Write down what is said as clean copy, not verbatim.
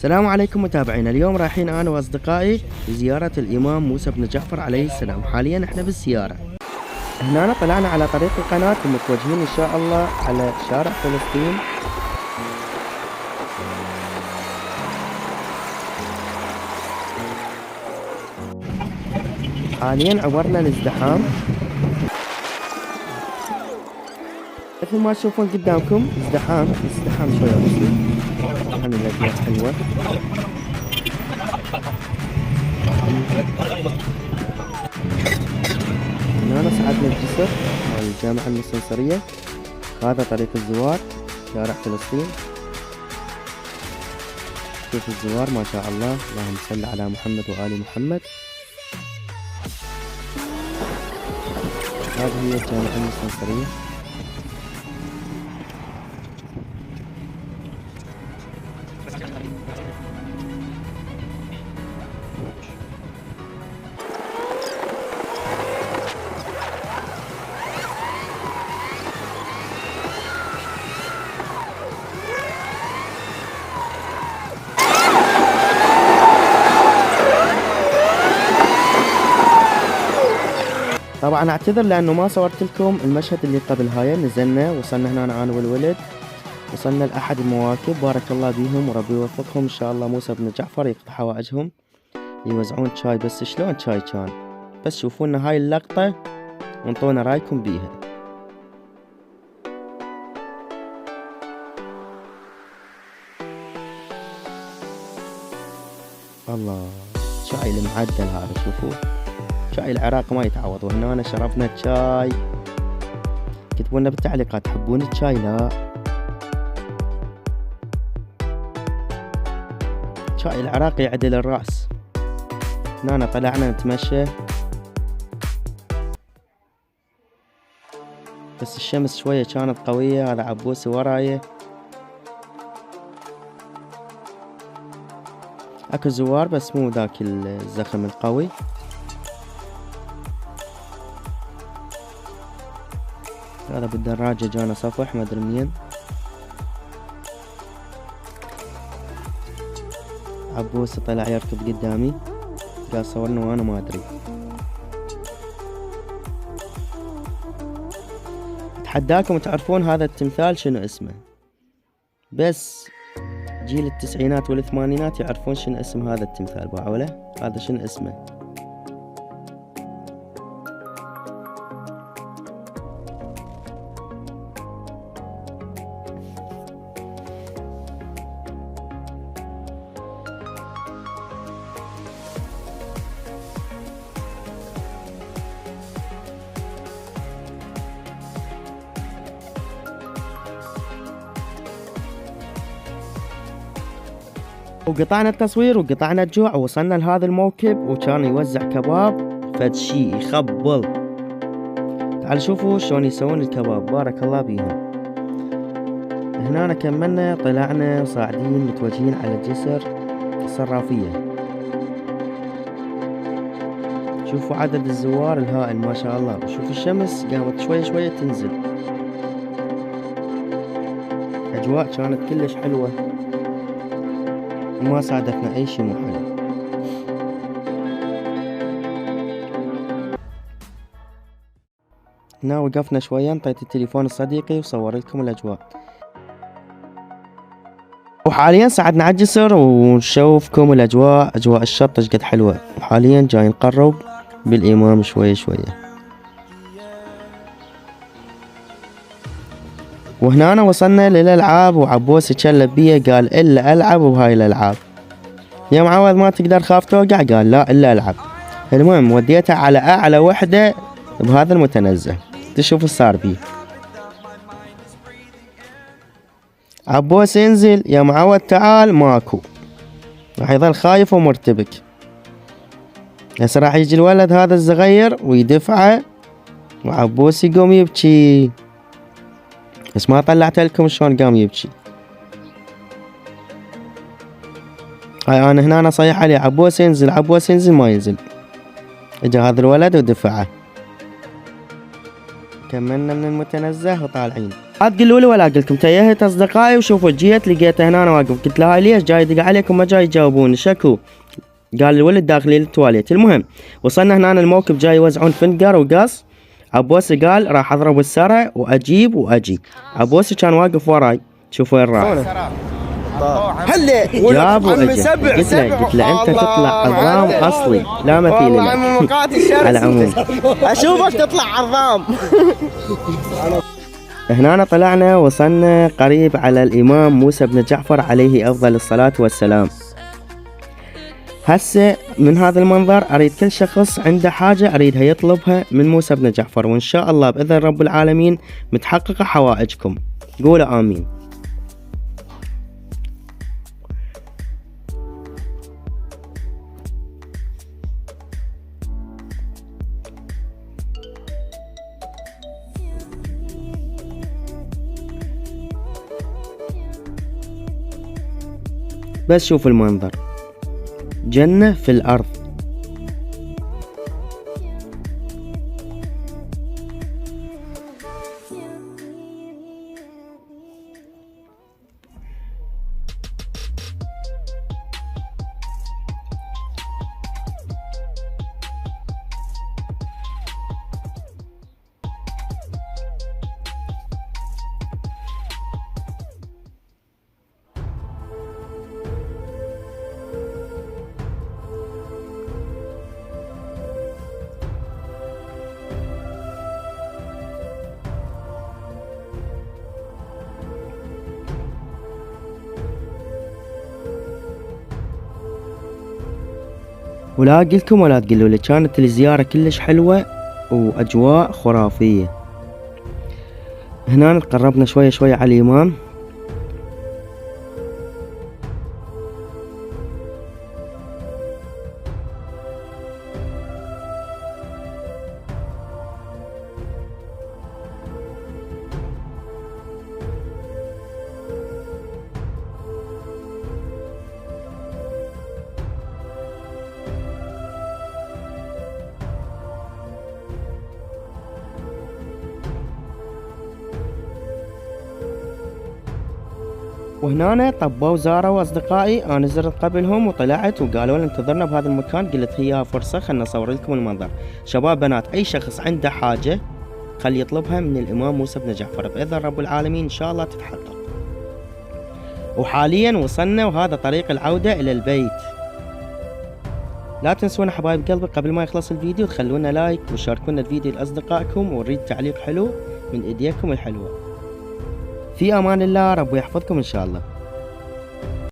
السلام عليكم متابعينا. اليوم رايحين انا واصدقائي لزيارة الامام موسى بن جعفر عليه السلام. حاليا احنا بالسيارة. هنا طلعنا على طريق القناة ومتوجهين ان شاء الله على شارع فلسطين. حاليا عبرنا الازدحام مثل ما تشوفون قدامكم. ازدحام شوي بسيط. طبعا الاجواء حلوة. هنا صعدنا الجسر مال الجامعة المستنصرية. هذا طريق الزوار شارع فلسطين. شوف الزوار ما شاء الله، اللهم صل على محمد وآل محمد. هذه هي الجامعة المستنصرية. طبعا اعتذر لانه ما صورت لكم المشهد اللي قبل هاي. نزلنا وصلنا هنا انا والولد، وصلنا لاحد المواكب بارك الله بيهم وربي يوفقهم ان شاء الله. موسى بن جعفر يقضي حوائجهم، يوزعون شاي. بس شلون شاي كان؟ بس شوفوا لنا هاي اللقطة وانطونا رايكم بيها. الله، شاي المعدل هذا، شوفوا شاي العراق ما يتعوض. وهنا شربنا الشاي. كتبوا لنا بالتعليقات تحبون الشاي لا. شاي العراق يعدل الرأس. هنا طلعنا نتمشى بس الشمس شوية كانت قوية. هذا عبوسي وراي. اكو زوار بس مو ذاك الزخم القوي. هذا بالدراجة جانا صفح ما ادري منين. عبوسي طلع يركض قدامي قال صورنا وانا ما ادري. اتحداكم تعرفون هذا التمثال شنو اسمه. بس جيل التسعينات والثمانينات يعرفون شنو اسم هذا التمثال. باعوله هذا شنو اسمه. وقطعنا التصوير وقطعنا الجوع ووصلنا لهذا الموكب وكان يوزع كباب فد شي يخبل. تعالوا شوفوا شلون يسوون الكباب بارك الله بيهم. هنا كملنا طلعنا صاعدين متوجهين على الجسر الصرافية. شوفوا عدد الزوار الهائل ما شاء الله. وشوفوا الشمس قامت شوية تنزل. أجواء كانت كلش حلوة وما صادفنا أي شي مو حلو. هنا وقفنا شوية، انطيت التليفون لصديقي وصور لكم الأجواء. وحاليا صعدنا على الجسر ونشوفكم الأجواء. أجواء الشط ايش قد حلوة. حاليا جاي نقرب بالإمام شوية. وهنا وصلنا للألعاب وعبوسي تشلب بيه قال إلا ألعب بهاي الألعاب. يا معوض ما تقدر خاف توقع؟ قال لا إلا ألعب. المهم وديته على أعلى وحدة بهذا المتنزه. تشوف صار بيه. عبوس ينزل يا معود تعال ماكو. راح يظل خايف ومرتبك. هسه راح يجي الولد هذا الصغير ويدفعه وعبوس يقوم يبكي. بس ما طلعت لكم شلون قام يبكي. هاي انا هنا صيح عليه عبوس ينزل ما ينزل. اجا هذا الولد ودفعه. كملنا من المتنزه وطالعين. لا تقولوا لي ولا اقول لكم، تيهت اصدقائي وشوفوا جيت لقيته هنا أنا واقف، قلت له هاي ليش جاي يدق عليكم ما جاي يجاوبون شكو؟ قال الولد داخلي للتواليت. المهم وصلنا هنا الموقف جاي يوزعون فنقر وقص. عبوسي قال راح اضرب السرع واجيب واجي. عبوسي كان واقف وراي، شوفوا وين راح. هلا جاب واجى. قلت له انت تطلع عظام اصلي لا مثيل لك. على العموم اشوفك تطلع عظام. هنا طلعنا وصلنا قريب على الامام موسى بن جعفر عليه افضل الصلاة والسلام. هسه من هذا المنظر اريد كل شخص عنده حاجة اريدها يطلبها من موسى بن جعفر، وان شاء الله باذن رب العالمين متحققة حوائجكم. قولوا امين. بس شوف المنظر، جنة في الأرض. ولا اقولكم ولا تقولوا لي، كانت الزيارة كلش حلوة واجواء خرافية. هنا قربنا شوية شوية على الامام. وهنا طبوا زاروا اصدقائي، انا زرت قبلهم وطلعت وقالوا لي انتظرنا بهذا المكان. قلت هي فرصة خلنا نصور لكم المنظر. شباب بنات اي شخص عنده حاجة خلي يطلبها من الامام موسى بن جعفر باذن رب العالمين ان شاء الله تتحقق. وحاليا وصلنا وهذا طريق العودة الى البيت. لا تنسونا حبايب قلبي قبل ما يخلص الفيديو تخلونا لايك وشاركونا الفيديو لاصدقائكم ونريد تعليق حلو من ايديكم الحلوة. في امان الله، ربي يحفظكم ان شاء الله.